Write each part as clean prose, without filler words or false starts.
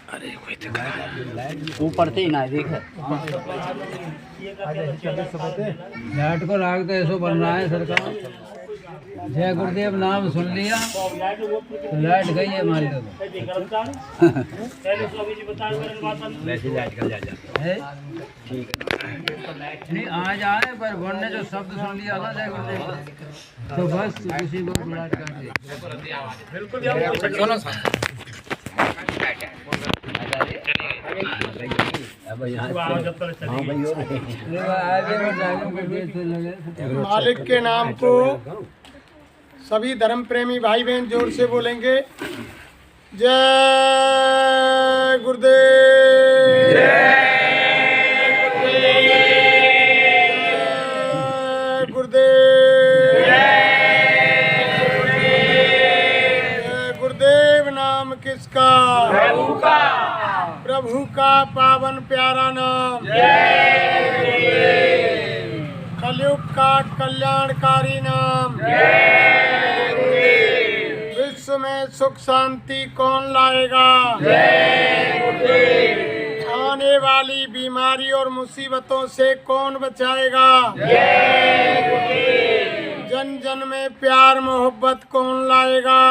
अरे ऊपर से ही ना देख लाइट को राख दे, ऐसा बन रहा है सरकार। जय गुरुदेव नाम सुन लिया तो लाइट गई है हमारी। वैसे लाइट कर जा है ठीक नहीं आ जाए, पर वन ने जो शब्द सुन लिया था जय गुरुदेव, तो बस उसी को लाइट कर दी। मालिक के नाम को सभी धर्म प्रेमी भाई बहन जोर से बोलेंगे। जय गुरुदेव, जय गुरुदेव, जय गुरुदेव। नाम किसका? प्रभु का। प्रभु का पावन प्यारा नाम। कलयुग का कल्याणकारी नाम। विश्व में सुख शांति कौन लाएगा? आने वाली बीमारी और मुसीबतों से कौन बचाएगा? जन जन में प्यार मोहब्बत कौन लाएगा?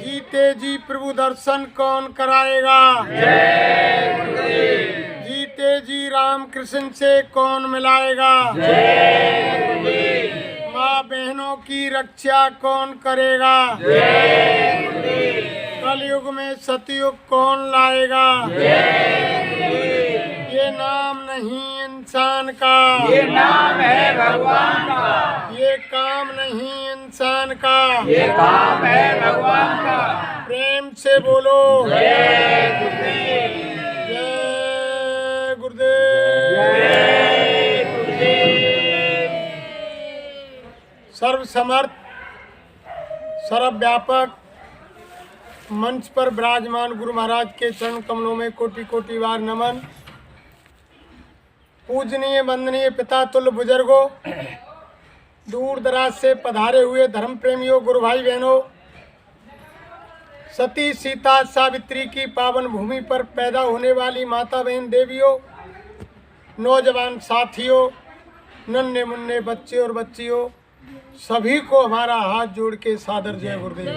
जीते जी प्रभु दर्शन कौन कराएगा? जीते जी राम कृष्ण से कौन मिलाएगा? माँ बहनों की रक्षा कौन करेगा? कलयुग में सतयुग कौन लाएगा? ये नाम नहीं इंसान का, ये नाम है भगवान का। ये काम नहीं इंसान का, ये काम है भगवान का। प्रेम से बोलो जय गुरुदेव, जय गुरुदेव। जय गुरुदेव। सर्वसमर्थ सर्वव्यापक मंच पर विराजमान गुरु महाराज के चरण कमलों में कोटि कोटि बार नमन। पूजनीय वंदनीय पिता तुल्य बुजुर्गों, दूर दराज से पधारे हुए धर्म प्रेमियों, गुरु भाई बहनों, सती सीता सावित्री की पावन भूमि पर पैदा होने वाली माता बहन देवियों, नौजवान साथियों, नन्हे मुन्ने बच्चे और बच्चियों, सभी को हमारा हाथ जोड़ के सादर जय गुरुदेव।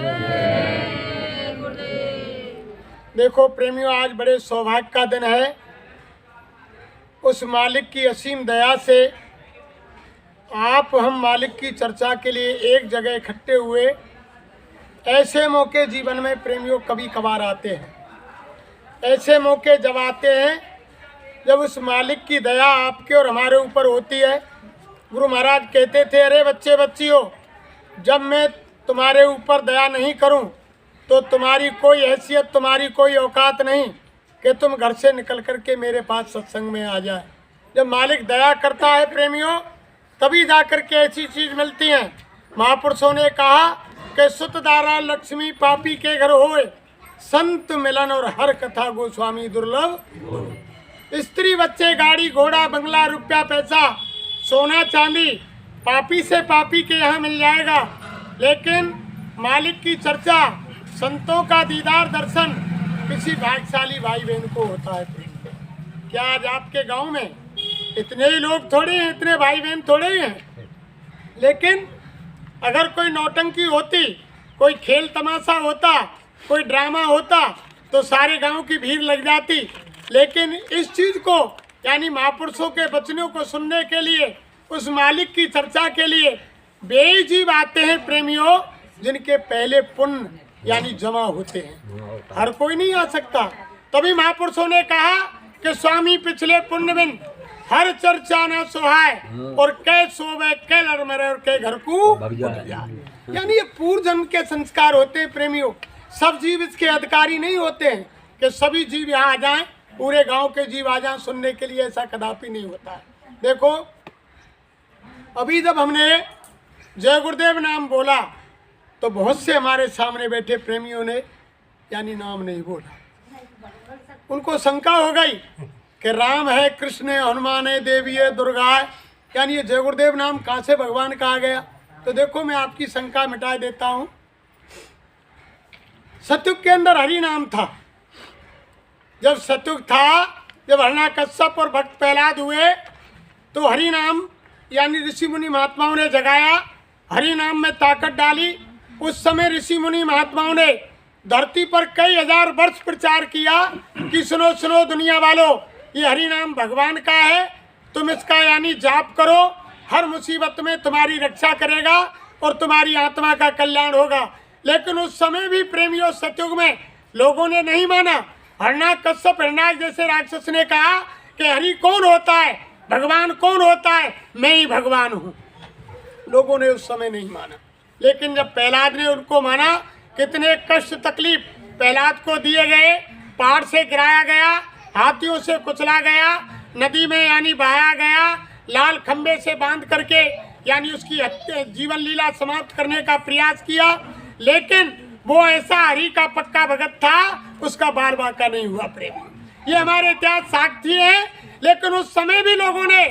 देखो प्रेमियों, आज बड़े सौभाग्य का दिन है। उस मालिक की असीम दया से आप हम मालिक की चर्चा के लिए एक जगह इकट्ठे हुए। ऐसे मौके जीवन में प्रेमियों कभी कभार आते हैं। ऐसे मौके जब आते हैं जब उस मालिक की दया आपके और हमारे ऊपर होती है। गुरु महाराज कहते थे, अरे बच्चे बच्चियों, जब मैं तुम्हारे ऊपर दया नहीं करूं तो तुम्हारी कोई हैसियत, तुम्हारी कोई औकात नहीं कि तुम घर से निकल कर के मेरे पास सत्संग में आ जाए। जब मालिक दया करता है प्रेमियों, तभी जाकर के ऐसी चीज़ मिलती है। महापुरुषों ने कहा कि सुत दारा लक्ष्मी पापी के घर होए, संत मिलन और हर कथा गोस्वामी दुर्लभ। स्त्री बच्चे गाड़ी घोड़ा बंगला रुपया पैसा सोना चांदी पापी से पापी के यहाँ मिल जाएगा, लेकिन मालिक की चर्चा, संतों का दीदार दर्शन किसी भाग्यशाली भाई बहन को होता है। क्या आज आपके गांव में इतने ही लोग थोड़े हैं, इतने भाई बहन थोड़े ही हैं? लेकिन अगर कोई नौटंकी होती, कोई खेल तमाशा होता, कोई ड्रामा होता तो सारे गांव की भीड़ लग जाती। लेकिन इस चीज़ को यानी महापुरुषों के वचनों को सुनने के लिए, उस मालिक की चर्चा के लिए बेजीब आते हैं प्रेमियों, जिनके पहले पुण्य यानी जमा होते हैं। हर कोई नहीं आ सकता। तभी महापुरुषों ने कहा कि स्वामी पिछले पुण्य बिन हर चर्चा न सुहाए, और कै सोवे कै लड़ मरे और कै घर को यानी ये पूर्व जन्म के संस्कार होते हैं प्रेमियों। सब जीव इसके अधिकारी नहीं होते हैं कि सभी जीव यहाँ आ जाएं, पूरे गांव के जीव आ जाएं सुनने के लिए, ऐसा कदापि नहीं होता है। देखो अभी जब हमने जय गुरुदेव नाम बोला तो बहुत से हमारे सामने बैठे प्रेमियों ने यानी नाम नहीं बोला। उनको शंका हो गई कि राम है, कृष्ण है, हनुमान है, देवी है, दुर्गा है, यानी ये जय गुरुदेव नाम कहाँ से भगवान का आ गया? तो देखो मैं आपकी शंका मिटा देता हूँ। सतयुग के अंदर हरि नाम था। जब सतयुग था, जब हिरण्यकश्यप और भक्त प्रहलाद हुए तो हरि नाम यानी ऋषि मुनि महात्माओं ने जगाया, हरि नाम में ताकत डाली। उस समय ऋषि मुनि महात्माओं ने धरती पर कई हजार वर्ष प्रचार किया कि सुनो सुनो दुनिया वालों, ये हरि नाम भगवान का है, तुम इसका यानी जाप करो, हर मुसीबत में तुम्हारी रक्षा करेगा और तुम्हारी आत्मा का कल्याण होगा। लेकिन उस समय भी प्रेमियों सतयुग में लोगों ने नहीं माना। हिरण्यकश्यप हिरण्याक्ष जैसे राक्षस ने कहा कि हरि कौन होता है, भगवान कौन होता है, मैं ही भगवान हूँ। लोगों ने उस समय नहीं माना। लेकिन जब प्रहलाद ने उनको माना, कितने कष्ट तकलीफ प्रहलाद को दिए गए, पहाड़ से गिराया गया, हाथियों से कुचला गया, नदी में यानी बहाया गया, लाल खंबे से बांध करके यानी उसकी जीवन लीला समाप्त करने का प्रयास किया। लेकिन वो ऐसा हरि का पक्का भगत था, उसका बाल बांका नहीं हुआ। प्रेमी, ये हमारे इतिहास साक्षी है। लेकिन उस समय भी लोगों ने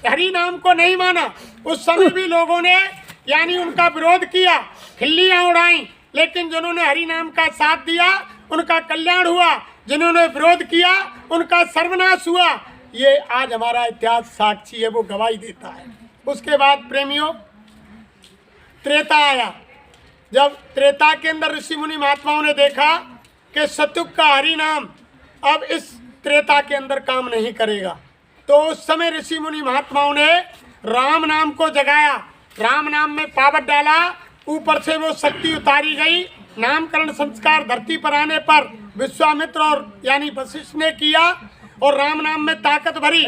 हरि नाम को नहीं माना। उस समय भी लोगों ने यानी उनका विरोध किया, खिल्लियां उड़ाई। लेकिन जिन्होंने हरि नाम का साथ दिया उनका कल्याण हुआ, जिन्होंने विरोध किया उनका सर्वनाश हुआ। ये आज हमारा इतिहास साक्षी है, वो गवाही देता है। उसके बाद प्रेमियों त्रेता आया। जब त्रेता के अंदर ऋषि मुनि महात्माओं ने देखा कि सतयुग का हरि नाम अब इस त्रेता के अंदर काम नहीं करेगा, तो उस समय ऋषि मुनि महात्माओं ने राम नाम को जगाया, राम नाम में पावत डाला, ऊपर से वो शक्ति उतारी गई। नामकरण संस्कार धरती पर आने पर विश्वामित्र और यानी वशिष्ठ ने किया और राम नाम में ताकत भरी।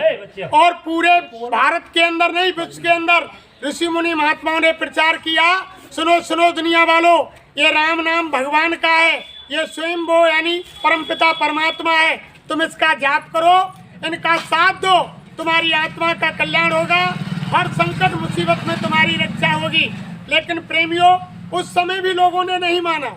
और पूरे भारत के अंदर नहीं, विश्व के अंदर ऋषि मुनि महात्माओं ने प्रचार किया, सुनो सुनो दुनिया वालों, ये राम नाम भगवान का है, ये स्वयं वो यानी परमपिता परमात्मा है, तुम इसका जाप करो, इनका साथ दो, तुम्हारी आत्मा का कल्याण होगा, हर संकट मुसीबत में तुम्हारी रक्षा होगी। लेकिन प्रेमियों उस समय भी लोगों ने नहीं माना,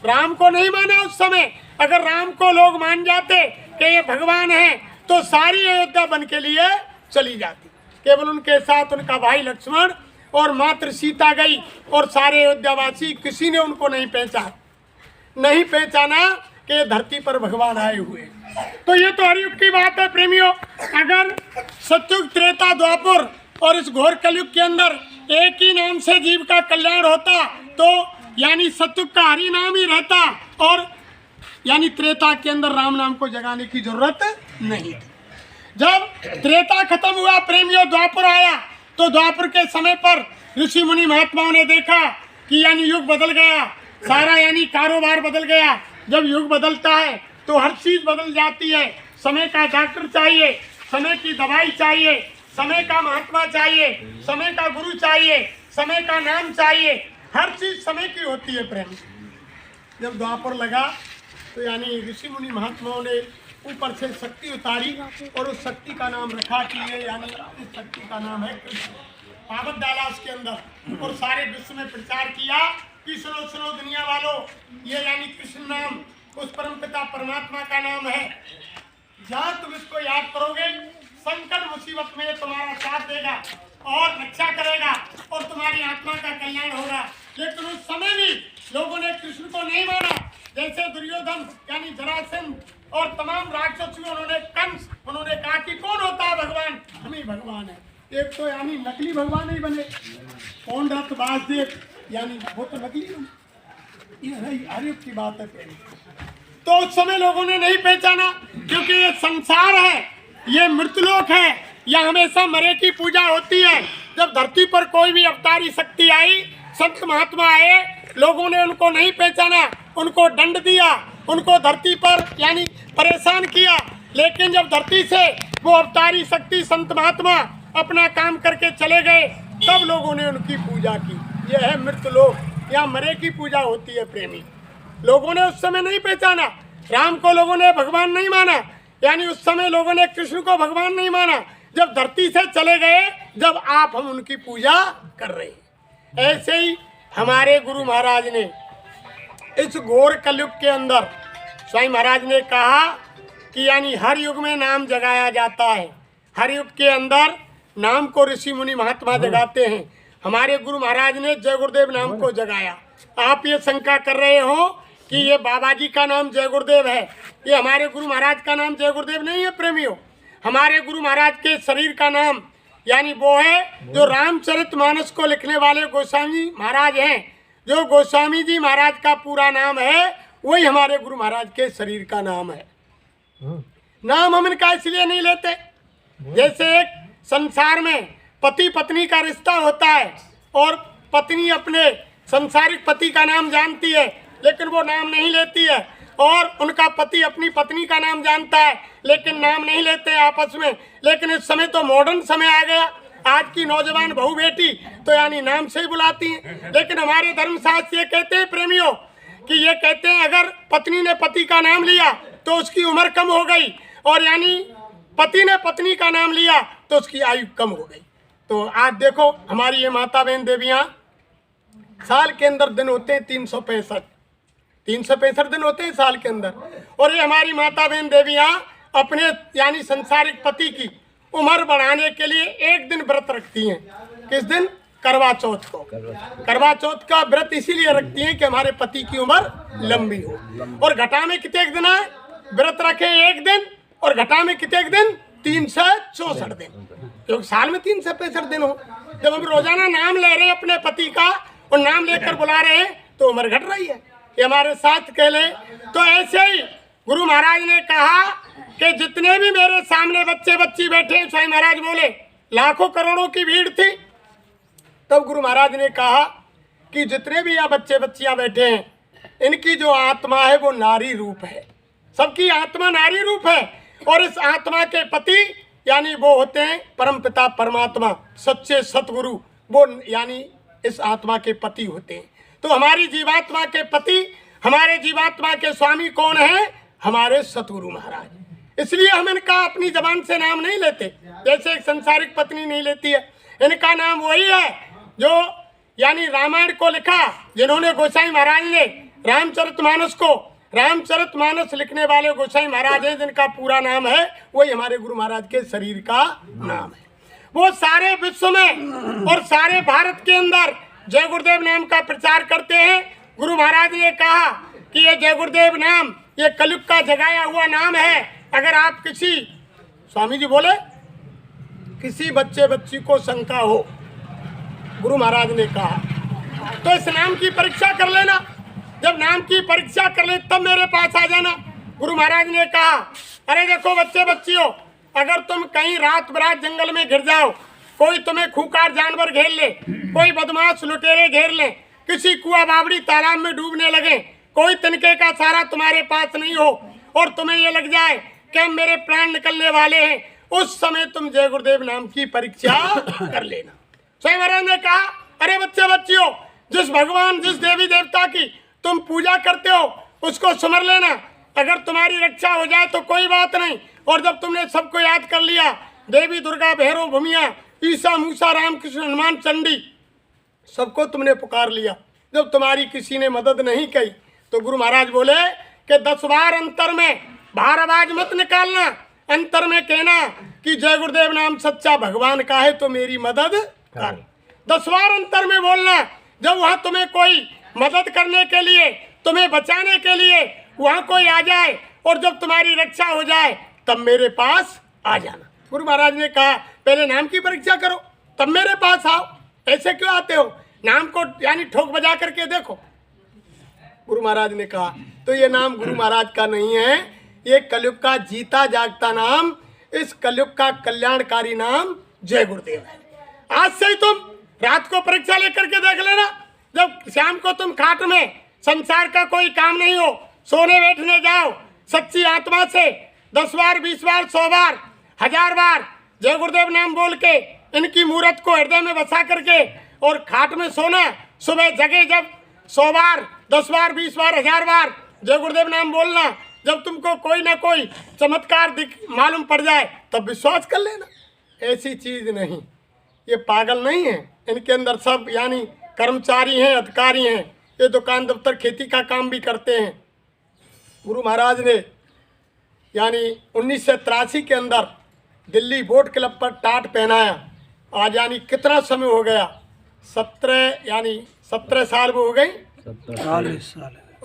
राम को नहीं माना। उस समय अगर राम को लोग मान जाते कि ये भगवान है तो सारी अयोध्या बन के लिए चली जाती। केवल उनके साथ उनका भाई लक्ष्मण और मात्र सीता गई और सारे अयोध्यावासी किसी ने उनको नहीं पहचाना कि धरती पर भगवान आए हुए। तो ये तो हरियुग की बात है प्रेमियों। अगर सतयुग त्रेता द्वापर और इस घोर कलयुग के अंदर एक ही नाम से जीव का कल्याण होता तो यानी सतयुग का हरि नाम ही रहता और यानी त्रेता के अंदर राम नाम को जगाने की जरूरत नहीं थी। जब त्रेता खत्म हुआ प्रेमियों, द्वापर आया, तो द्वापर के समय पर ऋषि मुनि महात्माओं ने देखा कि यानी युग बदल गया, सारा यानी कारोबार बदल गया। जब युग बदलता है तो हर चीज बदल जाती है। समय का डॉक्टर चाहिए, समय की दवाई चाहिए, समय का महात्मा चाहिए, समय का गुरु चाहिए, समय का नाम चाहिए, हर चीज समय की होती है प्रेम। जब द्वापर लगा तो यानी ऋषि मुनि महात्माओं ने ऊपर से शक्ति उतारी और उस शक्ति का नाम रखा कि ये यानी इस शक्ति का नाम है कृष्ण। पावत डाला उसके अंदर और सारे विश्व में प्रचार किया कि सुनो सुनो दुनिया वालों, ये यानी कृष्ण नाम उस परमपिता परमात्मा का नाम है। जहाँ तुम इसको याद करोगे संकट मुसीबत में तुम्हारा साथ देगा और रक्षा करेगा और तुम्हारी आत्मा का कल्याण होगा। लेकिन उस समय भी लोगों ने कृष्ण को नहीं माना। जैसे दुर्योधन यानी जरासंध और तमाम राक्षसों, उन्होंने कहा कि कौन होता है भगवान, हम ही भगवान है। एक तो यानी नकली भगवान ही बने, कौन रथ वासुदेव यानी वो तो नकली है। ये हरियुग की बात है। तो उस समय लोगों ने नहीं पहचाना क्योंकि ये संसार है, ये मृतलोक है, यह हमेशा मरे की पूजा होती है। जब धरती पर कोई भी अवतारी शक्ति आई, संत महात्मा आए, लोगों ने उनको नहीं पहचाना, उनको दंड दिया, उनको धरती पर यानी परेशान किया। लेकिन जब धरती से वो अवतारी शक्ति संत महात्मा अपना काम करके चले गए, तब लोगों ने उनकी पूजा की। यह है मृतलोक, यहाँ मरे की पूजा होती है प्रेमी। लोगों ने उस समय नहीं पहचाना, राम को लोगों ने भगवान नहीं माना, यानी उस समय लोगों ने कृष्ण को भगवान नहीं माना। जब धरती से चले गए, जब आप हम उनकी पूजा कर रहे हैं। ऐसे ही हमारे गुरु महाराज ने इस घोर कलयुग के अंदर स्वामी महाराज ने कहा कि यानी हर युग में नाम जगाया जाता है। हर युग के अंदर नाम को ऋषि मुनि महात्मा जगाते हैं। हमारे गुरु महाराज ने जय गुरुदेव नाम को जगाया। आप ये शंका कर रहे हो कि ये बाबा जी का नाम जय गुरुदेव है। ये हमारे गुरु महाराज का नाम जय गुरुदेव नहीं है प्रेमियों। हमारे गुरु महाराज के शरीर का नाम यानी वो है जो रामचरितमानस को लिखने वाले गोस्वामी महाराज हैं। जो गोस्वामी जी महाराज का पूरा नाम है वही हमारे गुरु महाराज के शरीर का नाम है। नाम हम इनका इसलिए नहीं लेते, जैसे एक संसार में पति पत्नी का रिश्ता होता है और पत्नी अपने संसारिक पति का नाम जानती है लेकिन वो नाम नहीं लेती है, और उनका पति अपनी पत्नी का नाम जानता है लेकिन नाम नहीं लेते आपस में। लेकिन इस समय तो मॉडर्न समय आ गया, आज की नौजवान बहू बेटी तो यानी नाम से ही बुलाती हैं। लेकिन हमारे धर्मशास्त्र ये कहते हैं प्रेमियों कि ये कहते हैं अगर पत्नी ने पति का नाम लिया तो उसकी उम्र कम हो गई, और यानी पति ने पत्नी का नाम लिया तो उसकी आयु कम हो गई। तो आज देखो हमारी ये माता बहन देवियाँ, साल के अंदर दिन होते हैं 365 दिन होते हैं साल के अंदर, और ये हमारी माता बहन देवियाँ अपने यानी संसारिक पति की उम्र बढ़ाने के लिए एक दिन व्रत रखती हैं। किस दिन? करवा चौथ को। करवा चौथ का व्रत इसीलिए रखती हैं कि हमारे पति की उम्र लंबी हो। और घटा में कितने दिन है व्रत रखे? एक दिन। और घटा में कितने दिन? 364 दिन, क्योंकि साल में 365 दिन हो। जब हम रोजाना नाम ले रहे हैं अपने पति का और नाम लेकर बुला रहे हैं तो उम्र घट रही है। ये हमारे साथ कह ले। तो ऐसे ही गुरु महाराज ने कहा कि जितने भी मेरे सामने बच्चे बच्ची बैठे हैं, स्वामी महाराज बोले लाखों करोड़ों की भीड़ थी, तब गुरु महाराज ने कहा कि जितने भी यहाँ बच्चे बच्चियाँ बैठे हैं इनकी जो आत्मा है वो नारी रूप है। सबकी आत्मा नारी रूप है, और इस आत्मा के पति यानी वो होते हैं परमपिता परमात्मा, सच्चे सतगुरु, वो यानी इस आत्मा के पति होते हैं। तो हमारी जीवात्मा के पति, हमारे जीवात्मा के स्वामी कौन है? हमारे सतगुरु महाराज। इसलिए हम इनका अपनी जबान से नाम नहीं लेते, जैसे एक संसारिक पत्नी नहीं लेती है। इनका नाम वही है जो यानी रामायण को लिखा, जिन्होंने गोसाई महाराज ने रामचरितमानस लिखने वाले गोसाई महाराज हैं, जिनका पूरा नाम है वही हमारे गुरु महाराज के शरीर का नाम है। वो सारे विश्व में और सारे भारत के अंदर जय गुरुदेव नाम का प्रचार करते हैं। गुरु महाराज ने कहा कि ये जय गुरुदेव नाम ये कलयुग का जगाया हुआ नाम है। अगर आप किसी, स्वामी जी बोले, किसी बच्चे बच्ची को शंका हो, गुरु महाराज ने कहा, तो इस नाम की परीक्षा कर लेना। जब नाम की परीक्षा कर ले तब मेरे पास आ जाना। गुरु महाराज ने कहा, अरे देखो बच्चे बच्चियों, अगर तुम कहीं रात बरात जंगल में घिर जाओ, कोई तुम्हें खूंखार जानवर घेर ले, कोई बदमाश लुटेरे घेर ले, किसी कुआं बावड़ी तालाब में डूबने लगे, कोई तिनके का सहारा तुम्हारे पास नहीं हो और तुम्हें ये लग जाए कि अब मेरे प्राण निकलने वाले हैं, उस समय तुम जय गुरुदेव नाम की परीक्षा कर लेना। स्वयं महाराज ने कहा, अरे बच्चे बच्चियों, जिस भगवान जिस देवी देवता की तुम पूजा करते हो उसको सुमर लेना। अगर तुम्हारी रक्षा हो जाए तो कोई बात नहीं, और जब तुमने सबको याद कर लिया, देवी दुर्गा भैरव भूमिया ईसा मूसा राम कृष्ण हनुमान चंडी, सबको तुमने पुकार लिया, जब तुम्हारी किसी ने मदद नहीं की, तो गुरु महाराज बोले कि 10 बार अंतर में बाहर आवाज मत निकालना, अंतर में कहना कि जय गुरुदेव नाम सच्चा भगवान का है तो मेरी मदद कर। 10 बार अंतर में बोलना। जब वहाँ तुम्हें कोई मदद करने के लिए, तुम्हें बचाने के लिए वहाँ कोई आ जाए और जब तुम्हारी रक्षा हो जाए तब मेरे पास आ जाना। गुरु महाराज ने कहा, पहले नाम की परीक्षा करो तब मेरे पास आओ। ऐसे क्यों आते हो? नाम को यानी ठोक बजा करके देखो। गुरु महाराज ने कहा, तो ये नाम गुरु महाराज का नहीं है, ये कलयुग का जीता जागता नाम, इस कलयुग का कल्याणकारी नाम जय गुरुदेव है। आज से ही तुम रात को परीक्षा लेकर के देख लेना। जब शाम को तुम खाट में संसार का कोई काम नहीं हो, सोने बैठने जाओ, सच्ची आत्मा से 10 बार 20 बार 100 बार 1000 बार जय गुरुदेव नाम बोल के इनकी मूर्त को हृदय में बसा करके और खाट में सोना। सुबह जगे जब 100 बार 10 बार 20 बार 1000 बार जय गुरुदेव नाम बोलना। जब तुमको कोई ना कोई चमत्कार मालूम पड़ जाए तब विश्वास कर लेना। ऐसी चीज नहीं, ये पागल नहीं है, इनके अंदर सब यानी कर्मचारी हैं, अधिकारी हैं, ये दुकान दफ्तर खेती का काम भी करते हैं। गुरु महाराज ने यानी 1983 के अंदर दिल्ली बोट क्लब पर टाट पहनाया। आज यानी कितना समय हो गया? 17 साल वो हो गई,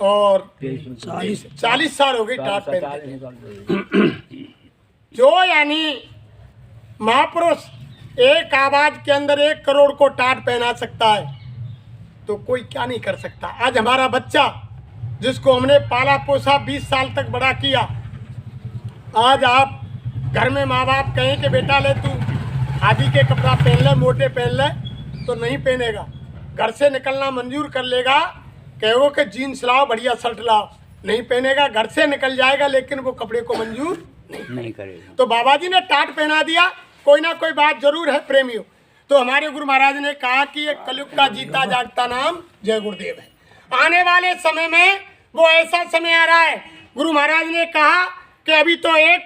और 40 साल हो गई टाट पहनते। जो यानी महापुरुष एक आवाज के अंदर 1 करोड़ को टाट पहना सकता है तो कोई क्या नहीं कर सकता। आज हमारा बच्चा जिसको हमने पाला पोसा 20 साल तक बड़ा किया, आज आप घर में माँ बाप कहें कि बेटा ले तू आदि के कपड़ा पहन ले, मोटे पहन ले, तो नहीं पहनेगा। घर से निकलना मंजूर कर लेगा, कहो कि जीन्स लाओ, बढ़िया शर्ट लाओ, नहीं पहनेगा। घर से निकल जाएगा लेकिन वो कपड़े को मंजूर नहीं करेगा। तो बाबा जी ने टाट पहना दिया। कोई ना कोई बात जरूर है प्रेमियों। तो हमारे गुरु महाराज ने कहा कि ये कलयुग का जीता जागता नाम जय गुरुदेव है। आने वाले समय में वो ऐसा समय आ रहा है, गुरु महाराज ने कहा कि अभी तो एक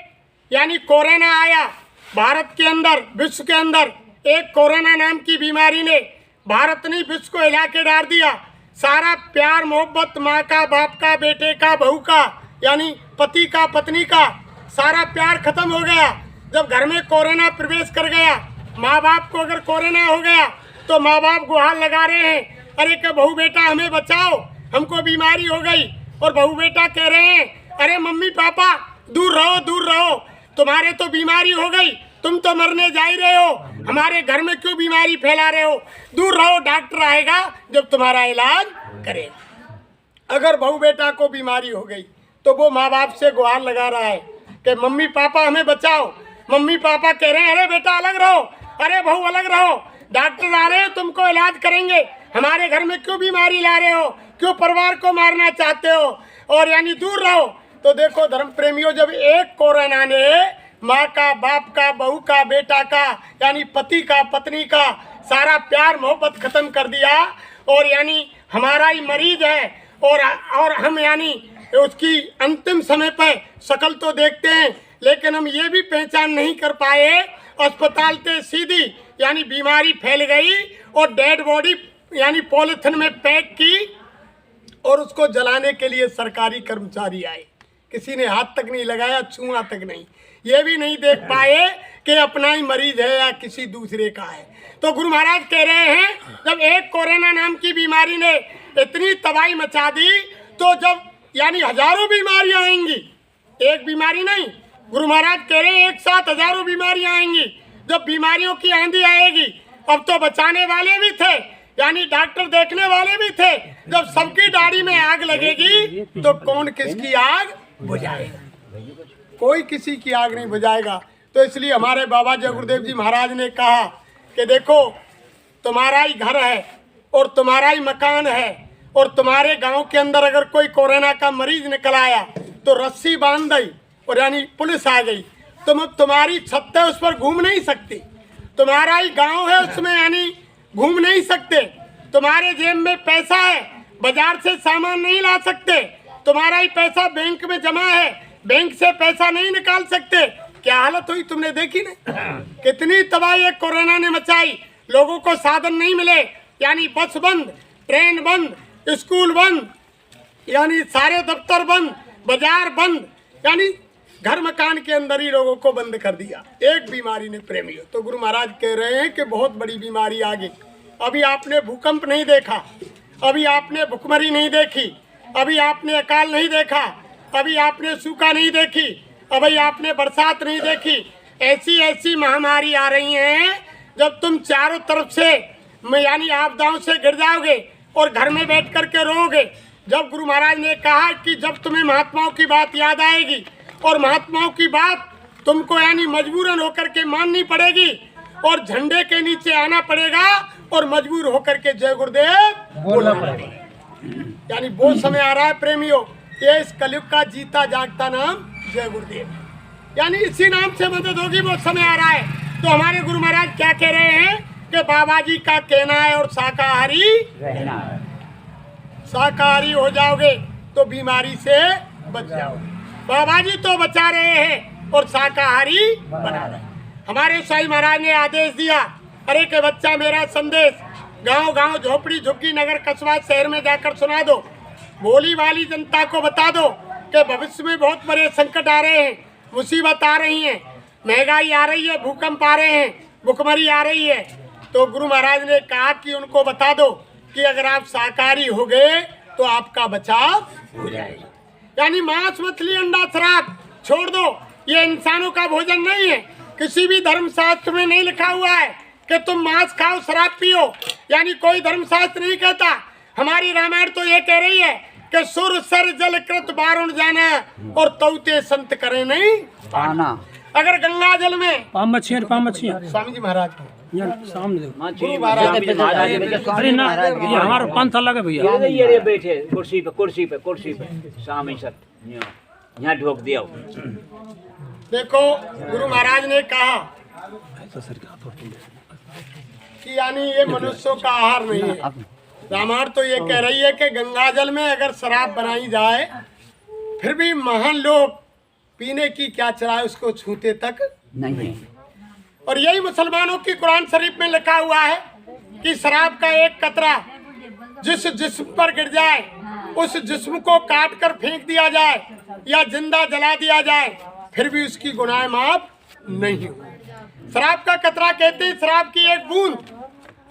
यानी कोरोना आया भारत के अंदर, विश्व के अंदर एक कोरोना नाम की बीमारी ने भारत नहीं विश्व को हिला के डाल दिया। सारा प्यार मोहब्बत माँ का, बाप का, बेटे का, बहू का, यानी पति का, पत्नी का, सारा प्यार खत्म हो गया। जब घर में कोरोना प्रवेश कर गया, माँ बाप को अगर कोरोना हो गया तो माँ बाप गुहार लगा रहे हैं, अरे कि बहू बेटा हमें बचाओ, हमको बीमारी हो गई। और बहू बेटा कह रहे हैं, अरे मम्मी पापा दूर रहो, दूर रहो, तुम्हारे तो बीमारी हो गई, तुम तो मरने जा ही रहे हो, हमारे घर में क्यों बीमारी फैला रहे हो, दूर रहो, डॉक्टर आएगा जब तुम्हारा इलाज करेगा। अगर बहू बेटा को बीमारी हो गई तो वो माँ बाप से गुहार लगा रहा है कि मम्मी पापा हमें बचाओ। मम्मी पापा कह रहे हैं, अरे बेटा अलग रहो, अरे बहू अलग रहो, डॉक्टर आ रहे हैं, तुमको इलाज करेंगे, हमारे घर में क्यों बीमारी ला रहे हो, क्यों परिवार को मारना चाहते हो, और यानी दूर रहो। तो देखो धर्म प्रेमियों, जब एक कोरोना ने माँ का, बाप का, बहू का, बेटा का, यानी पति का, पत्नी का सारा प्यार मोहब्बत खत्म कर दिया, और यानी हमारा ही मरीज है और हम यानी उसकी अंतिम समय पर शक्ल तो देखते हैं लेकिन हम ये भी पहचान नहीं कर पाए, अस्पताल से सीधी यानी बीमारी फैल गई और डेड बॉडी यानी पॉलिथीन में पैक की और उसको जलाने के लिए सरकारी कर्मचारी आए, किसी ने हाथ तक नहीं लगाया, छुआ तक नहीं, ये भी नहीं देख पाए कि अपना ही मरीज है या किसी दूसरे का है। तो गुरु महाराज कह रहे हैं, जब एक कोरोना नाम की बीमारी ने इतनी तबाही मचा दी तो जब यानी हजारों बीमारियां आएंगी, एक बीमारी नहीं, गुरु महाराज कह रहे हैं एक साथ हजारों बीमारियां आएंगी। जब बीमारियों की आंधी आएगी, अब तो बचाने वाले भी थे यानी डॉक्टर देखने वाले भी थे, जब सबकी दाढ़ी में आग लगेगी तो कौन किसकी आग बुझाएगा, कोई किसी की आग नहीं बुझाएगा। तो इसलिए हमारे बाबा जय गुरुदेव जी महाराज ने कहा कि देखो तुम्हारा ही घर है और तुम्हारा ही मकान है और तुम्हारे गांव के अंदर अगर कोई कोरोना का मरीज निकल आया तो रस्सी बांध दी और यानी पुलिस आ गई, तुम अब तुम्हारी छत है उस पर घूम नहीं सकती, तुम्हारा ही गांव है उसमें यानी घूम नहीं सकते, तुम्हारे जेब में पैसा है, बाजार से सामान नहीं ला सकते, तुम्हारा ही पैसा बैंक में जमा है, बैंक से पैसा नहीं निकाल सकते। क्या हालत हुई तुमने देखी नहीं, कितनी तबाही कोरोना ने मचाई, लोगों को साधन नहीं मिले, यानी बस बंद, ट्रेन बंद, स्कूल बंद, यानी सारे दफ्तर बंद, बाजार बंद, यानी घर मकान के अंदर ही लोगों को बंद कर दिया एक बीमारी ने प्रेमियों। तो गुरु महाराज कह रहे हैं कि बहुत बड़ी बीमारी आ गई। अभी आपने भूकंप नहीं देखा, अभी आपने भुखमरी नहीं देखी, अभी आपने अकाल नहीं देखा, अभी आपने सूखा नहीं देखी, अभी आपने बरसात नहीं देखी। ऐसी ऐसी महामारी आ रही हैं जब तुम चारों तरफ से यानी आपदाओं से गिर जाओगे और घर में बैठ करके रोओगे। जब गुरु महाराज ने कहा कि जब तुम्हें महात्माओं की बात याद आएगी और महात्माओं की बात तुमको यानी मजबूरन होकर के माननी पड़ेगी और झंडे के नीचे आना पड़ेगा और मजबूर होकर के जय गुरुदेव बोलना पड़ेगा। यानी वो समय आ रहा है प्रेमियों, ये इस कलयुग का जीता जागता नाम जय गुरुदेव, यानी इसी नाम से मदद होगी, वो समय आ रहा है। तो हमारे गुरु महाराज क्या कह रहे हैं कि बाबा जी का कहना है और शाकाहारी रहना है, शाकाहारी हो जाओगे तो बीमारी से बच जाओगे। बाबा जी तो बचा रहे हैं और शाकाहारी बना रहे हैं। हमारे साईं महाराज ने आदेश दिया, अरे के बच्चा मेरा संदेश गांव गांव झोपड़ी झुग्गी नगर कस्बा शहर में जाकर सुना दो, भोली वाली जनता को बता दो कि भविष्य में बहुत बड़े संकट आ रहे हैं, मुसीबत आ रही है, महंगाई आ रही है, भूकंप आ रहे हैं, भुखमरी आ रही है। तो गुरु महाराज ने कहा कि उनको बता दो कि अगर आप शाकाहारी हो गए तो आपका बचाव हो जाएगी। यानी मांस मछली अंडा शराब छोड़ दो, ये इंसानों का भोजन नहीं है। किसी भी धर्मशास्त्र में नहीं लिखा हुआ है कि तुम मांस खाओ शराब पियो, यानी कोई धर्मशास्त्र नहीं कहता। हमारी रामायण तो ये कह रही है कि सुर सर जल कृत बारुण जाना और तौते संत करे नहीं पाना। अगर गंगा जल में पाम मच्छियाँ स्वामी जी महाराज यार सामने देखो। गुरु महाराज अरे ना ये हमारा पंथ अलग है भैया। ये बैठे कुर्सी पे स्वामी सर यहाँ ढोक दिया। देखो गुरु महाराज ने कहा कि यानी ये मनुष्यों का आहार नहीं है। रामायण तो ये कह रही है कि गंगा जल में अगर शराब बनाई जाए फिर भी महान लोग पीने की क्या चलाए उसको छूते तक नहीं। और यही मुसलमानों की कुरान शरीफ में लिखा हुआ है कि शराब का एक कतरा जिस जिस्म पर गिर जाए उस जिस्म को काट कर फेंक दिया जाए या जिंदा जला दिया जाए फिर भी उसकी गुनाह माफ नहीं हो। शराब का कतरा कहते हैं शराब की एक बूंद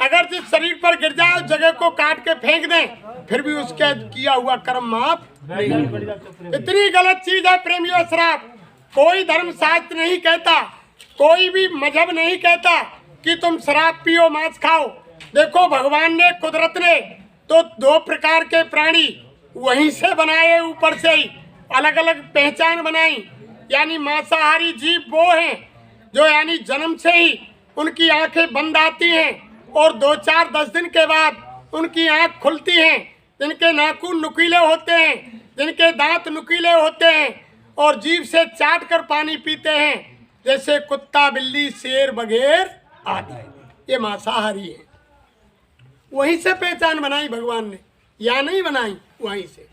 अगर जिस शरीर पर गिर जाए उस जगह को काट के फेंक दें फिर भी उसका किया हुआ कर्म माफ नहीं। इतनी गलत चीज है प्रेमियों शराब। कोई धर्म शास्त्र नहीं कहता, कोई भी मजहब नहीं कहता कि तुम शराब पियो मांस खाओ। देखो भगवान ने कुदरत ने तो दो प्रकार के प्राणी वहीं से बनाए, ऊपर से ही अलग अलग पहचान बनाई। यानी मांसाहारी जीव वो हैं जो यानी जन्म से ही उनकी आंखें बंद आती हैं और 2-4-10 दिन के बाद उनकी आंख खुलती हैं, जिनके नाखून नुकीले होते हैं, जिनके दांत नुकीले होते हैं और जीभ से चाट कर पानी पीते हैं, जैसे कुत्ता बिल्ली शेर बघेर आदि। ये मांसाहारी है। वहीं से पहचान बनाई भगवान ने, या नहीं बनाई, वहीं से।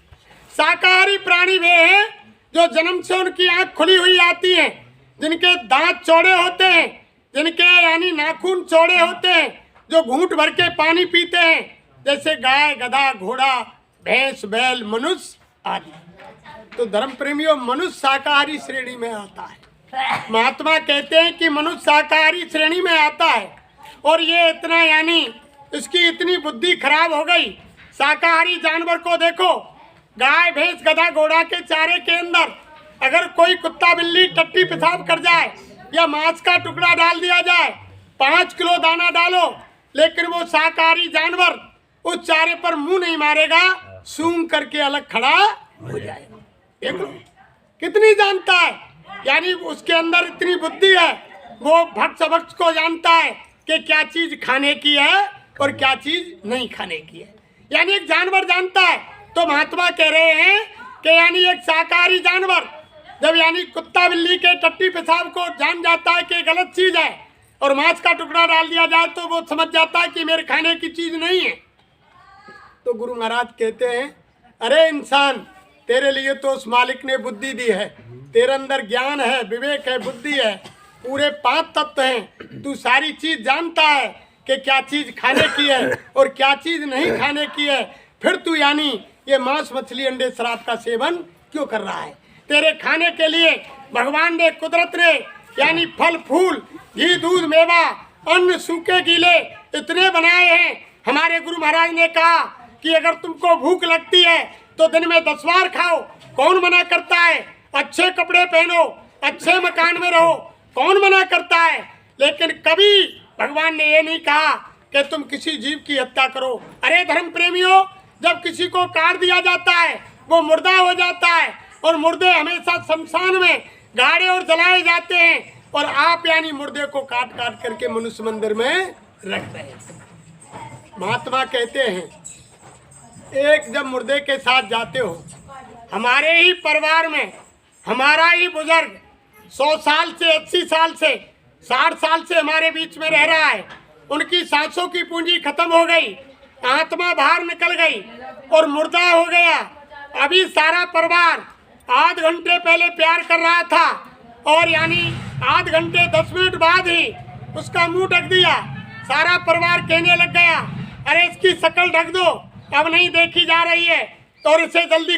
शाकाहारी प्राणी वे हैं जो जन्म से उनकी आंख खुली हुई आती है, जिनके दांत चौड़े होते हैं, जिनके यानी नाखून चौड़े होते हैं, जो घूंट भर के पानी पीते हैं, जैसे गाय गधा घोड़ा भैंस बैल मनुष्य आदि। तो धर्म प्रेमियों मनुष्य शाकाहारी श्रेणी में आता है। महात्मा कहते हैं कि मनुष्य शाकाहारी श्रेणी में आता है और ये इतना यानी इसकी इतनी बुद्धि खराब हो गई। शाकाहारी जानवर को देखो, गाय भैंस गधा घोड़ा के चारे के अंदर अगर कोई कुत्ता बिल्ली टट्टी पेशाब कर जाए या मांस का टुकड़ा डाल दिया जाए, 5 किलो दाना डालो, लेकिन वो शाकाहारी जानवर उस चारे पर मुंह नहीं मारेगा, सूंघ करके अलग खड़ा हो जाएगा। देख लो कितनी जानता है, यानी उसके अंदर इतनी बुद्धि है। वो भक्त भक्त को जानता है कि क्या चीज खाने की है और क्या चीज नहीं खाने की है, यानी एक जानवर जानता है। तो महात्मा कह रहे हैं कि यानी एक शाकाहारी जानवर जब यानी कुत्ता बिल्ली के टट्टी पेशाब को जान जाता है कि गलत चीज है और मांस का टुकड़ा डाल दिया जाए तो वो समझ जाता है कि मेरे खाने की चीज नहीं है। तो गुरु महाराज कहते हैं, अरे इंसान, तेरे लिए तो उस मालिक ने बुद्धि दी है, तेरे अंदर ज्ञान है, विवेक है, बुद्धि है, पूरे 5 तत्व हैं। तू सारी चीज जानता है कि क्या चीज खाने की है और क्या चीज नहीं खाने की है, फिर तू यानी ये मांस मछली अंडे शराब का सेवन क्यों कर रहा है? तेरे खाने के लिए भगवान ने कुदरत ने यानी फल फूल घी दूध मेवा अन्न सूखे गीले इतने बनाए हैं। हमारे गुरु महाराज ने कहा कि अगर तुमको भूख लगती है तो दिन में 10 बार खाओ, कौन मना करता है? अच्छे कपड़े पहनो, अच्छे मकान में रहो, कौन मना करता है? लेकिन कभी भगवान ने ये नहीं कहा कि तुम किसी जीव की हत्या करो। अरे धर्म प्रेमियों, जब किसी को काट दिया जाता है वो मुर्दा हो जाता है और मुर्दे हमेशा शमशान में गाड़े और जलाए जाते हैं और आप यानी मुर्दे को काट काट करके मनुष्य मंदिर में रख रहे हैं। महात्मा कहते हैं, एक जब मुर्दे के साथ जाते हो, हमारे ही परिवार में हमारा ही बुजुर्ग 100 साल से 80 साल से 60 साल से हमारे बीच में रह रहा है, उनकी सांसों की पूंजी खत्म हो गई, आत्मा बाहर निकल गई और मुर्दा हो गया। अभी सारा परिवार आध घंटे पहले प्यार कर रहा था और यानी आध घंटे 10 मिनट बाद ही उसका मुंह ढक दिया। सारा परिवार कहने लग गया, अरे इसकी शक्ल ढक दो, अब नहीं देखी जा रही है, तो इसे जल्दी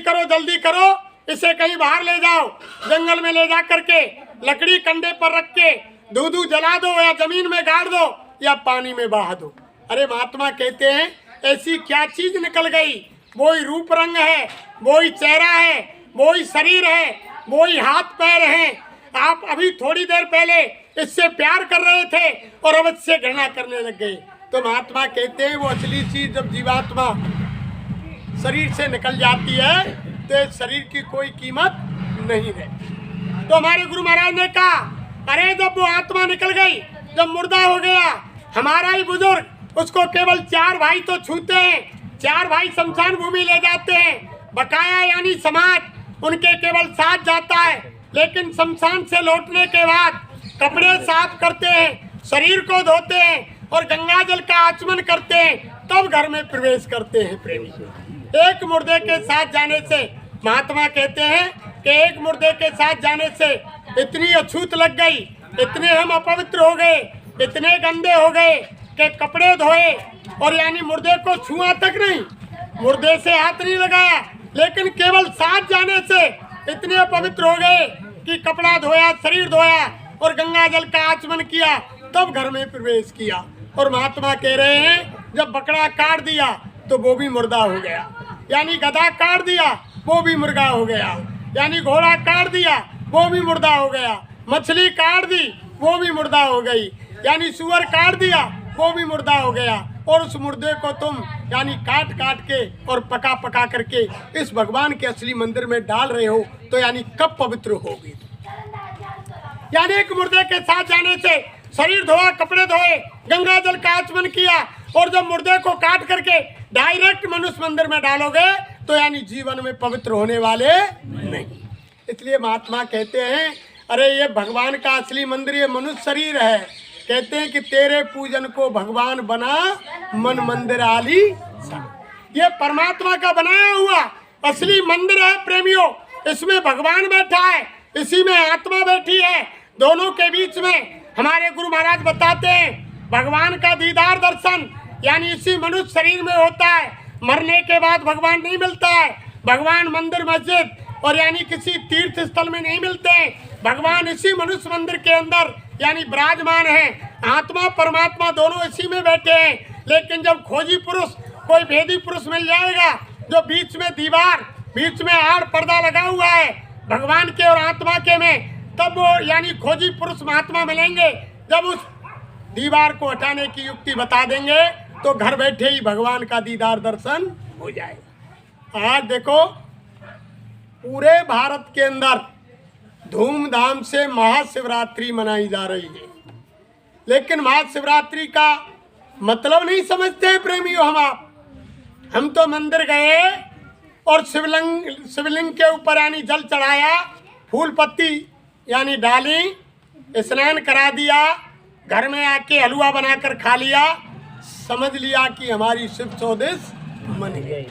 करो, इसे कहीं बाहर ले जाओ, जंगल में ले जा करके लकड़ी कंधे पर रख के दूध जला दो या जमीन में गाड़ दो या पानी में बहा दो। अरे महात्मा कहते हैं, ऐसी क्या चीज निकल गई वही रूप रंग है, वही चेहरा है, वही शरीर है, वही हाथ पैर हैं। आप अभी थोड़ी देर पहले इससे प्यार कर रहे थे और अब इससे घृणा करने लग गए। तो महात्मा कहते हैं वो असली चीज जब जीवात्मा शरीर से निकल जाती है तो इस शरीर की कोई कीमत नहीं रहती। तो हमारे गुरु महाराज ने कहा, अरे जब वो आत्मा निकल गई, जब मुर्दा हो गया, हमारा ही बुजुर्ग उसको केवल 4 भाई तो छूते हैं, 4 भाई शमशान भूमि ले जाते हैं, बकाया यानी समाज उनके केवल साथ जाता है। लेकिन शमशान से लौटने के बाद कपड़े साफ करते हैं, शरीर को धोते हैं और गंगा जल का आचमन करते हैं, तब घर में प्रवेश करते हैं। प्रेमी, एक मुर्दे के साथ जाने से, महात्मा कहते हैं कि एक मुर्दे के साथ जाने से इतनी अछूत लग गई, इतने हम अपवित्र हो गए, इतने गंदे हो गए कि कपड़े धोए और यानी मुर्दे को छुआ तक नहीं, मुर्दे से हाथ नहीं लगाया, लेकिन केवल साथ जाने से इतने अपवित्र हो गए कि कपड़ा धोया, शरीर धोया और गंगा जल का आचमन किया, तब घर में प्रवेश किया। और महात्मा कह रहे हैं जब बकरा काट दिया तो वो भी मुर्दा हो गया, यानी गधा काट दिया वो भी मुर्गा हो गया, यानी घोड़ा काट दिया वो भी मुर्दा हो गया, मछली काट दी वो भी मुर्दा हो गई, यानी सुअर काट दिया वो भी मुर्दा हो गया। और उस मुर्दे को तुम यानी काट काट के और पका पका करके इस भगवान के असली मंदिर में डाल रहे हो, तो यानी कब पवित्र होगी। यानी एक मुर्दे के साथ जाने से शरीर धोआ, कपड़े धोए, गंगा जल का आचमन किया, और जब मुर्दे को काट करके डायरेक्ट मनुष्य मंदिर में डालोगे तो यानी जीवन में पवित्र होने वाले नहीं। इसलिए महात्मा कहते हैं, अरे ये भगवान का असली मंदिर ये मनुष्य शरीर है। कहते हैं कि तेरे पूजन को भगवान बना मन मंदिर आली। ये परमात्मा का बनाया हुआ असली मंदिर है प्रेमियों, इसमें भगवान बैठा है, इसी में आत्मा बैठी है। दोनों के बीच में हमारे गुरु महाराज बताते हैं भगवान का दीदार दर्शन यानी इसी मनुष्य शरीर में होता है। मरने के बाद भगवान नहीं मिलता है, भगवान मंदिर मस्जिद और यानी किसी तीर्थ स्थल में नहीं मिलते हैं, भगवान इसी मनुष्य मंदिर के अंदर यानी विराजमान है। आत्मा परमात्मा दोनों इसी में बैठे हैं। लेकिन जब खोजी पुरुष, कोई भेदी पुरुष मिल जाएगा जो बीच में दीवार, बीच में आड़ पर्दा लगा हुआ है भगवान के और आत्मा के में, तब वो यानी खोजी पुरुष महात्मा मिलेंगे। जब उस दीवार को हटाने की युक्ति बता देंगे तो घर बैठे ही भगवान का दीदार दर्शन हो जाएगा। आज देखो पूरे भारत के अंदर धूमधाम से महाशिवरात्रि मनाई जा रही है, लेकिन महाशिवरात्रि का मतलब नहीं समझते प्रेमियों। हम तो मंदिर गए और शिवलिंग के ऊपर यानी जल चढ़ाया, फूल पत्ती यानी डाली, स्नान करा दिया, घर में आके हलवा बनाकर खा लिया, समझ लिया कि हमारी शिव चौदस मन गई।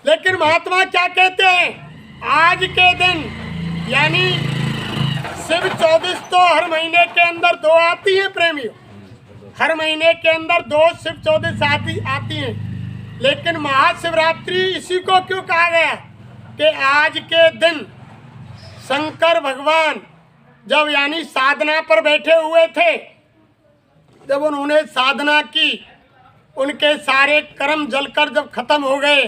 लेकिन महात्मा क्या कहते हैं, आज के दिन यानी शिव चौदस तो हर महीने के अंदर 2 आती है प्रेमियों, हर महीने के अंदर 2 शिव चौदस आती हैं। लेकिन महाशिवरात्रि इसी को क्यों कहा गया कि आज के दिन शंकर भगवान जब यानी साधना पर बैठे हुए थे, जब उन्होंने साधना की, उनके सारे कर्म जलकर जब खत्म हो गए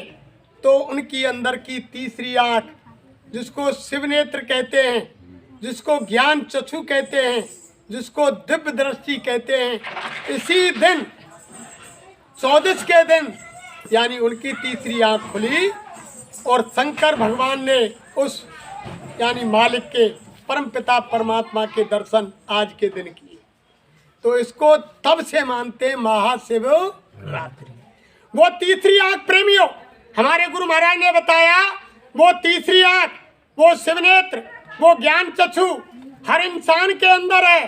तो उनकी अंदर की तीसरी आंख, जिसको शिव नेत्र कहते हैं, जिसको ज्ञान चक्षु कहते हैं, जिसको दिव्य दृष्टि कहते हैं, इसी दिन चौदस के दिन यानी उनकी तीसरी आंख खुली और शंकर भगवान ने उस यानी मालिक के परमपिता परमात्मा के दर्शन आज के दिन किए। तो इसको तब से मानते हैं महाशिवरात्रि। वो तीसरी आंख प्रेमियों हमारे गुरु महाराज ने बताया, वो तीसरी आंख, वो शिवनेत्र, वो ज्ञान चक्षु हर इंसान के अंदर है।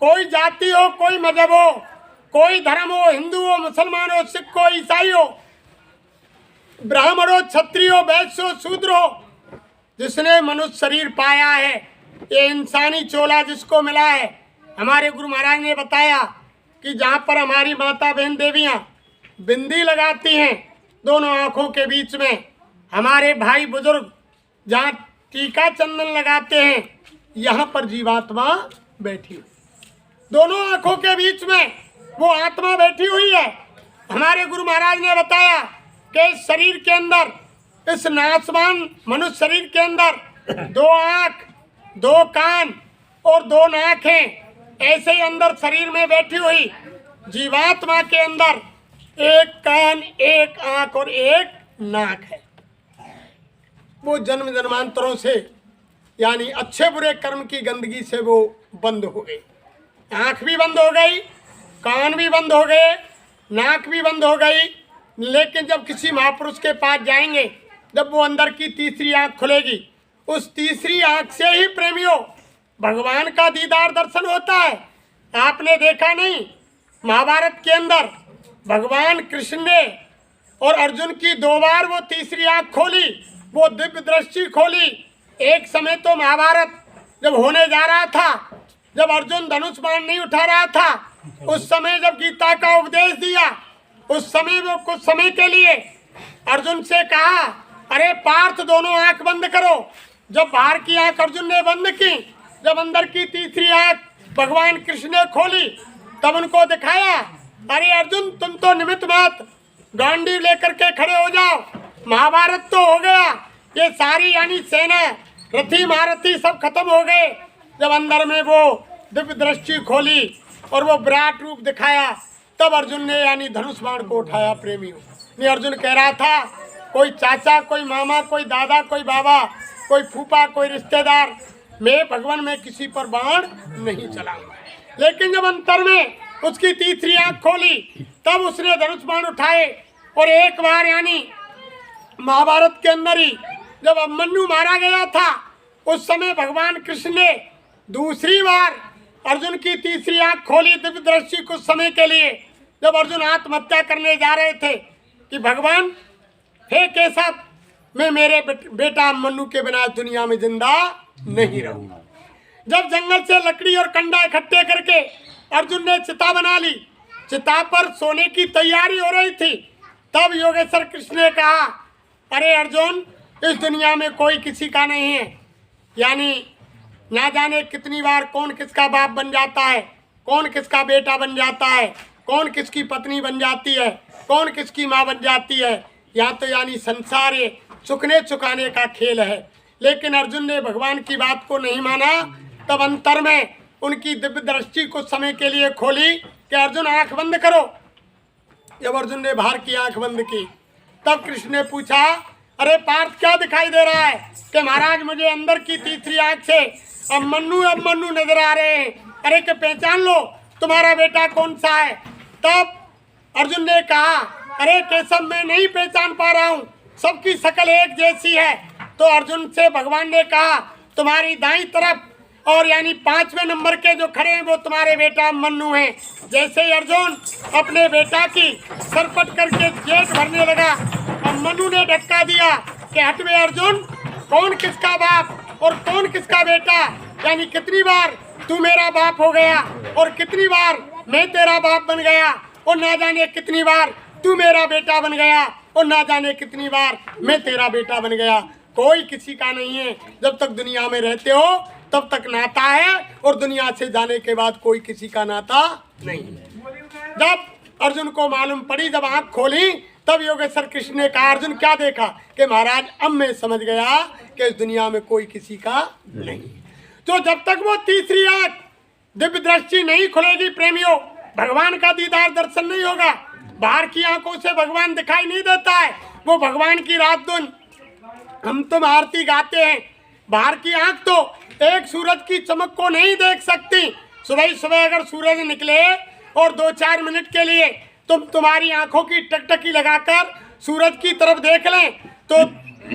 कोई जाति हो, कोई मजहब हो, कोई धर्म हो, हिंदू हो, मुसलमान हो, सिख हो, ईसाई हो, ब्राह्मण हो, क्षत्रिय हो, वैश्य हो, शूद्र हो, जिसने मनुष्य शरीर पाया है, ये इंसानी चोला जिसको मिला है, हमारे गुरु महाराज ने बताया कि जहाँ पर हमारी माता बहन देवियाँ बिंदी लगाती हैं दोनों आँखों के बीच में, हमारे भाई बुजुर्ग जहाँ टीका चंदन लगाते हैं, यहाँ पर जीवात्मा बैठी हुई, दोनों आँखों के बीच में वो आत्मा बैठी हुई है। हमारे गुरु महाराज ने बताया कि शरीर के अंदर इस नासवान मनुष्य शरीर के अंदर 2 आँख, 2 कान और 2 नाक हैं। ऐसे ही अंदर शरीर में बैठी हुई जीवात्मा के अंदर 1 कान, 1 आँख और 1 नाक है। वो जन्म जन्मांतरों से यानी अच्छे बुरे कर्म की गंदगी से वो बंद हो गई। आँख भी बंद हो गई, कान भी बंद हो गए, नाक भी बंद हो गई। लेकिन जब किसी महापुरुष के पास जाएंगे, जब वो अंदर की तीसरी आँख खुलेगी, उस तीसरी आँख से ही प्रेमियों भगवान का दीदार दर्शन होता है। आपने देखा नहीं, महाभारत के अंदर भगवान कृष्ण ने और अर्जुन की 2 बार वो तीसरी आँख खोली, वो दिव्य दृष्टि खोली। एक समय तो महाभारत जब होने जा रहा था, जब अर्जुन धनुष बाण नहीं उठा रहा था, उस समय जब गीता का उपदेश दिया, उस समय वो कुछ समय के लिए अर्जुन से कहा, अरे पार्थ दोनों आंख बंद करो। जब बाहर की आंख अर्जुन ने बंद की, जब अंदर की तीसरी आंख भगवान कृष्ण ने खोली, तब उनको दिखाया, अरे अर्जुन तुम तो निमित्त मत, गांडीव लेकर के खड़े हो जाओ, महाभारत तो हो गया, ये सारी यानी सेना रथी महारथी सब खत्म हो गए। जब अंदर में वो दिव्य दृष्टि खोली और वो विराट रूप दिखाया, तब अर्जुन ने यानी धनुष बाण को उठाया। प्रेमियों ने अर्जुन कह रहा था, कोई चाचा, कोई मामा, कोई दादा, कोई बाबा, कोई फूफा, कोई रिश्तेदार, मैं भगवान में किसी पर बाण नहीं चलाऊंगा। लेकिन जब अंतर में उसकी तीसरी आंख खोली, तब उसने धनुष बाण उठाए और एक बार यानी महाभारत के अंदर ही जब अभिमन्यु मारा गया था, उस समय भगवान कृष्ण ने दूसरी बार अर्जुन की तीसरी आंख खोली दिव्य दृष्टि कुछ समय के लिए। जब अर्जुन आत्महत्या करने जा रहे थे कि भगवान हे केशव, मैं मेरे बेटा अभिमन्यु के बिना दुनिया में जिंदा नहीं रहूंगा। जब जंगल से लकड़ी और कंडा इकट्ठे करके अर्जुन ने चिता बना ली, चिता पर सोने की तैयारी हो रही थी, तब योगेश्वर कृष्ण ने कहा, अरे अर्जुन, इस दुनिया में कोई किसी का नहीं है। यानी ना जाने कितनी बार कौन किसका बाप बन जाता है, कौन किसका बेटा बन जाता है, कौन किसकी पत्नी बन जाती है, कौन किसकी माँ बन जाती है। या तो यानी संसार ये चुकने चुकाने का खेल है। लेकिन अर्जुन ने भगवान की बात को नहीं माना। तब अंतर में उनकी दिव्य दृष्टि कुछ समय के लिए खोली कि अर्जुन आंख बंद करो। जब अर्जुन ने बाहर की आंख बंद की, तब कृष्ण ने पूछा, अरे पार्थ क्या दिखाई दे रहा है? कि महाराज मुझे अंदर की तीसरी आंख से अभिमन्यु नजर आ रहे हैं। अरे कि पहचान लो तुम्हारा बेटा कौन सा है। तब अर्जुन ने कहा, अरे केशव, मैं नहीं पहचान पा रहा हूँ, सबकी शक्ल एक जैसी है। तो अर्जुन से भगवान ने कहा, तुम्हारी दाईं तरफ और यानी 5वें नंबर के जो खड़े हैं वो तुम्हारे बेटा अभिमन्यु हैं। जैसे ही अर्जुन अपने बेटा की सरपट करके जेठ भरने लगा, अभिमन्यु ने धक्का दिया कि हट बे अर्जुन, कौन किसका बाप और कौन किसका बेटा, यानी कितनी बार तू मेरा बाप हो गया और कितनी बार मैं तेरा बाप बन गया, और ना जाने कितनी बार तू मेरा बेटा बन गया और ना जाने कितनी बार मैं तेरा बेटा बन गया। कोई किसी का नहीं है। जब तक दुनिया में रहते हो तब तक नाता है, और दुनिया से जाने के बाद कोई किसी का नाता नहीं है। जब अर्जुन को मालूम पड़ी, जब आंख खोली, तब योगेश्वर कृष्ण ने कहा, अर्जुन क्या देखा? कि महाराज अब मैं समझ गया कि इस दुनिया में कोई किसी का नहीं। तो जब तक वो तीसरी आंख दिव्य दृष्टि नहीं खुलेगी प्रेमियों, भगवान का दीदार दर्शन नहीं होगा। बाहर की आंखों से भगवान दिखाई नहीं देता है, वो भगवान की रात दिन हम तुम आरती गाते हैं। बाहर की आंख तो एक सूरज की चमक को नहीं देख सकती। सुबह सुबह अगर सूरज निकले और 2-4 मिनट के लिए तुम्हारी आंखों की टकटकी लगाकर सूरज की तरफ देख लें, तो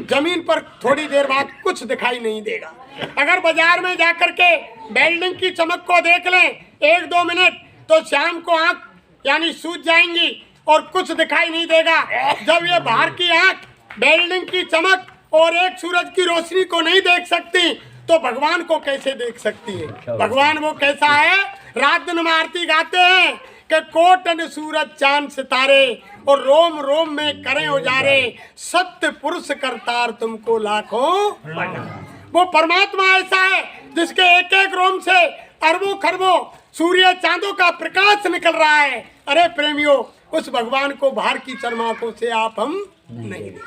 जमीन पर थोड़ी देर बाद कुछ दिखाई नहीं देगा। अगर बाजार में जाकर के बिल्डिंग की चमक को देख लें 1-2 मिनट, तो शाम को आंख यानी सूझ जाएंगी और कुछ दिखाई नहीं देगा। जब ये बाहर की आंख बिल्डिंग की चमक और एक सूरज की रोशनी को नहीं देख सकती, तो भगवान को कैसे देख सकती है? भगवान वो कैसा है? रात दिन आरती गाते हैं कि कोटन सूरज चांद सितारे और रोम रोम में करें उजारे, सत्य पुरुष करतार तुमको लाखों प्रणाम। वो परमात्मा ऐसा है जिसके एक एक रोम से अरबों खरबों सूर्य चांदों का प्रकाश निकल रहा है। अरे प्रेमियों, उस भगवान को बाहर की चरमाकों से आप हम नहीं देख।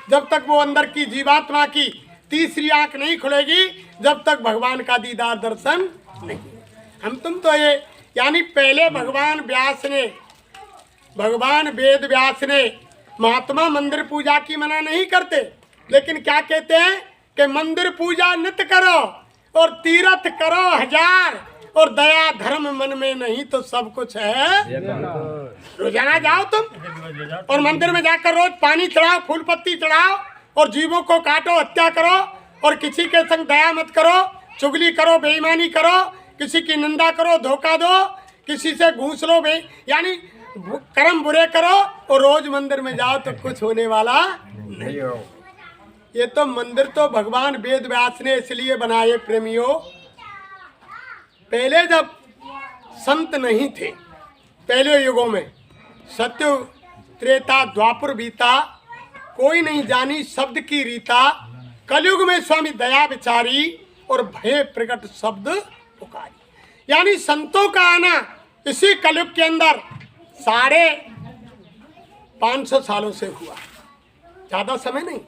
जब तक वो अंदर की जीवात्मा की तीसरी आंख नहीं खुलेगी, जब तक भगवान का दीदार दर्शन नहीं। हम तुम तो ये यानी पहले भगवान वेद व्यास ने महात्मा मंदिर पूजा की मना नहीं करते, लेकिन क्या कहते हैं कि मंदिर पूजा नित्य करो और तीर्थ करो 1000 और दया धर्म मन में नहीं तो सब कुछ है। रोजाना जाओ तुम और मंदिर में जाकर रोज पानी चढ़ाओ, फूल पत्ती चढ़ाओ और जीवों को काटो, हत्या करो और किसी के संग दया मत करो, चुगली करो, बेईमानी करो, किसी की निंदा करो, धोखा दो, किसी से घूस लो, यानी कर्म बुरे करो और रोज मंदिर में जाओ तो कुछ होने वाला नहीं हो। ये तो मंदिर तो भगवान वेद व्यास ने इसलिए बनाए प्रेमियों, पहले जब संत नहीं थे, पहले युगों में सत्य त्रेता द्वापर बीता, कोई नहीं जानी शब्द की रीता, कलयुग में स्वामी दया विचारी और भय प्रकट शब्द पुकारी। यानी संतों का आना इसी कलयुग के अंदर 550 सालों से हुआ, ज्यादा समय नहीं।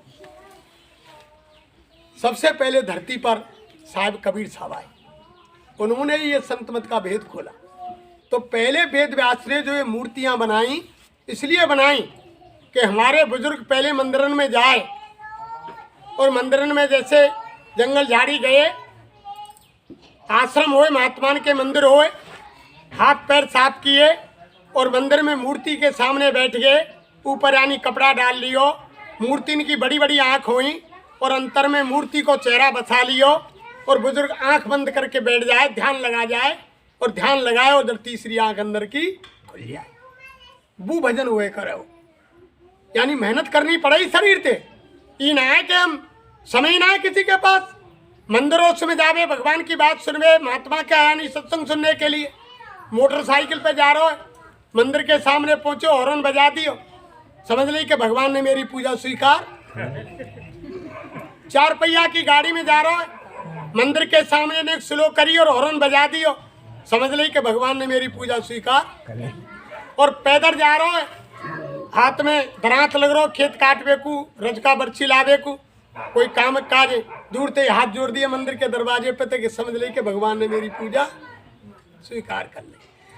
सबसे पहले धरती पर साहिब कबीर साहब आए, उन्होंने ये संत मत का भेद खोला। तो पहले वेद व्यास ने जो ये मूर्तियां बनाई, इसलिए बनाई कि हमारे बुजुर्ग पहले मंदिरन में जाए और मंदिरन में जैसे जंगल झाड़ी गए, आश्रम होए, महात्मा के मंदिर होए, हाथ पैर साफ किए और मंदिर में मूर्ति के सामने बैठ गए, ऊपर यानी कपड़ा डाल लियो, मूर्ति की बड़ी बड़ी आँख हुई और अंतर में मूर्ति को चेहरा बसा लियो और बुजुर्ग आंख बंद करके बैठ जाए, ध्यान लगा जाए और ध्यान लगाए और तीसरी आंख अंदर की खुल जाए, वो भजन हुए करो। यानी मेहनत करनी पड़ेगी शरीर से, ये ना है कि हम समय ना है किसी के पास मंदिरों में जावे, भगवान की बात सुनवे, महात्मा का यानी सत्संग सुनने के लिए मोटरसाइकिल पे जा रहे हो, मंदिर के सामने पहुंचो, हॉर्न बजा दियो, समझ ली कि भगवान ने मेरी पूजा स्वीकार। 4 पहिया की गाड़ी में जा रहा है, मंदिर के सामने ने स्लो करी और हॉर्न बजा दियो, समझ ली कि भगवान ने मेरी पूजा स्वीकार। और पैदल जा रहा है, हाथ में दरात लग रहा, खेत काटवे को, रज का बर्छी लावे को, कोई काम काज, दूर से हाथ जोड़ दिए मंदिर के दरवाजे पे, तो समझ ली कि भगवान ने मेरी पूजा स्वीकार कर ली।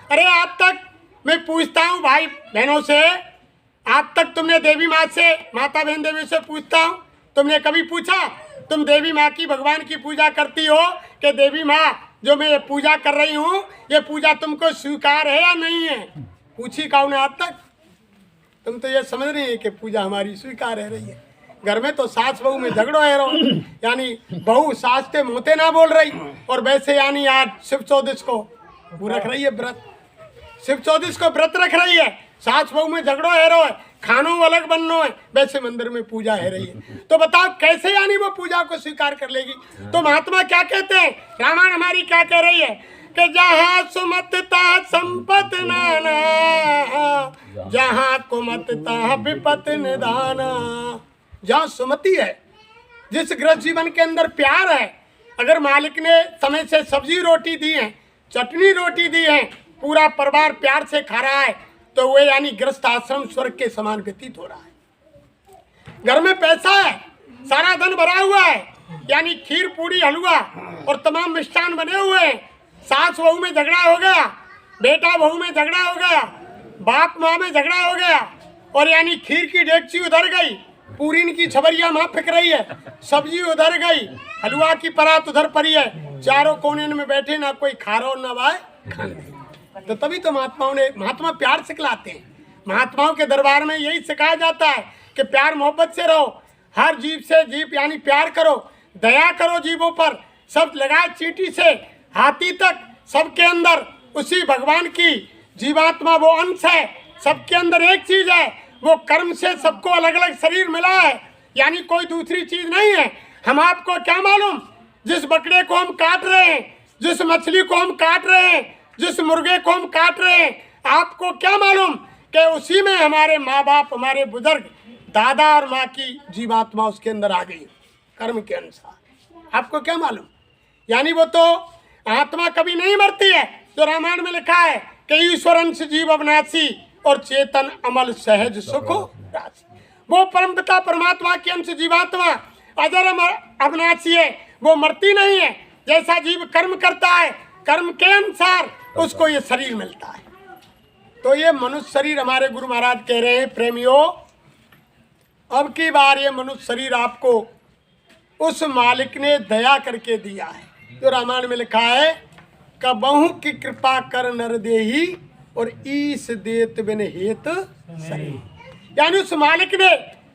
अरे आज तक मैं पूछता हूँ भाई बहनों से, आज तक तुमने देवी माँ से, माता बहन देवी से पूछता हूँ, तुमने कभी पूछा तुम देवी माँ की, भगवान की पूजा करती हो कि देवी माँ जो मैं ये पूजा कर रही हूँ, ये पूजा तुमको स्वीकार है या नहीं है? पूछी कौन आज तक? तुम तो ये समझ रही है कि पूजा हमारी स्वीकार है रही है। घर में तो सास बहू में झगड़ो है रो, यानी बहू सास से मोते ना बोल रही, और वैसे यानी आज शिव चौदस को वो रख रही है व्रत, शिव चौदस को व्रत रख रही है, सास बहू में झगड़ो है रो है, खानों अलग बननो है, वैसे मंदिर में पूजा है रही है। तो बताओ कैसे यानी वो पूजा को स्वीकार कर लेगी? तो महात्मा क्या कहते हैं, रामायण हमारी क्या कह रही है कि जहाँ सुमतता संपत नाना, जहाँ कुमतता विपत निदाना। जहाँ सुमति है, जिस गृह जीवन के अंदर प्यार है, अगर मालिक ने समय से सब्जी रोटी दी है, चटनी रोटी दी है, पूरा परिवार प्यार से खा रहा है, तो वो यानी गृहस्थ आश्रम स्वर्ग के समान व्यतीत हो रहा है। घर में पैसा है, सारा धन भरा हुआ है, यानी खीर पूरी हलवा और तमाम मिष्ठान बने हुए हैं, सास बहू में झगड़ा हो गया, बेटा बहू में झगड़ा हो गया, बाप माँ में झगड़ा हो गया, और यानी खीर की डेगची उधर गई, पूरीन की छबरिया माँ फेंक रही है, सब्जी उधर गई, हलवा की परात उधर पड़ी है, चारों कोने में बैठे, ना कोई खा रहा ना भाई खाने। तो तभी तो महात्मा प्यार सिखलाते हैं। महात्माओं के दरबार में यही सिखाया जाता है कि प्यार मोहब्बत से रहो, हर जीव से जीव यानी प्यार करो, दया करो जीवों पर, सब लगाए चींटी से हाथी तक सबके अंदर उसी भगवान की जीवात्मा वो अंश है, सबके अंदर एक चीज है, वो कर्म से सबको अलग अलग शरीर मिला है, यानी कोई दूसरी चीज नहीं है। हम आपको क्या मालूम, जिस बकरे को हम काट रहे हैं, जिस मछली को हम काट रहे हैं, जिस मुर्गे को हम काट रहे हैं, आपको क्या मालूम कि उसी में हमारे माँ बाप, हमारे बुजुर्ग, दादा और माँ की जीवात्मा उसके अंदर आ गई कर्म के अनुसार। आपको क्या मालूम? यानी वो तो आत्मा कभी नहीं मरती है, जो रामायण में लिखा है कि ईश्वर अंश जीव अविनाशी और चेतन अमल सहज सुख राशि। वो परमपिता परमात्मा के अंश जीवात्मा अजर अविनाशी है, वो मरती नहीं है। जैसा जीव कर्म करता है, कर्म के अनुसार उसको ये शरीर मिलता है। तो ये मनुष्य शरीर हमारे गुरु महाराज कह रहे हैं, प्रेमियों अब की बार ये मनुष्य शरीर आपको उस मालिक ने दया करके दिया है। जो रामायण में लिखा है, कबहू की कृपा कर नर देही और ईस देत बिन हेत शरीर। यानी उस मालिक ने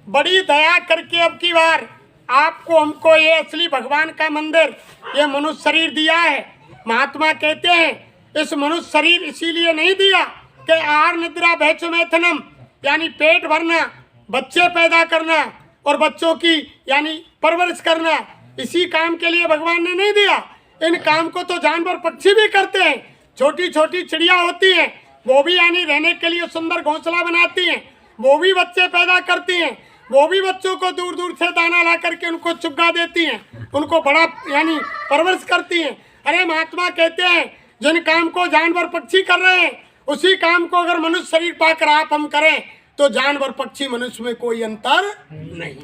बड़ी दया करके अब की बार आपको हमको ये असली भगवान का मंदिर, ये मनुष्य शरीर दिया है। महात्मा कहते हैं इस मनुष्य शरीर इसीलिए नहीं दिया कि आहार निद्रा भैच मैथुनम यानी पेट भरना, बच्चे पैदा करना और बच्चों की यानी परवरिश करना, इसी काम के लिए भगवान ने नहीं दिया। इन काम को तो जानवर पक्षी भी करते हैं। छोटी छोटी चिड़िया होती हैं, वो भी यानी रहने के लिए सुंदर घोंसला बनाती हैं, वो भी बच्चे पैदा करती हैं, वो भी बच्चों को दूर दूर से दाना ला करके उनको चुगा देती हैं, उनको बड़ा यानी परवरिश करती हैं। अरे महात्मा कहते हैं जिन काम को जानवर पक्षी कर रहे हैं, उसी काम को अगर मनुष्य शरीर पाकर आप हम करें तो जानवर पक्षी मनुष्य में कोई अंतर नहीं।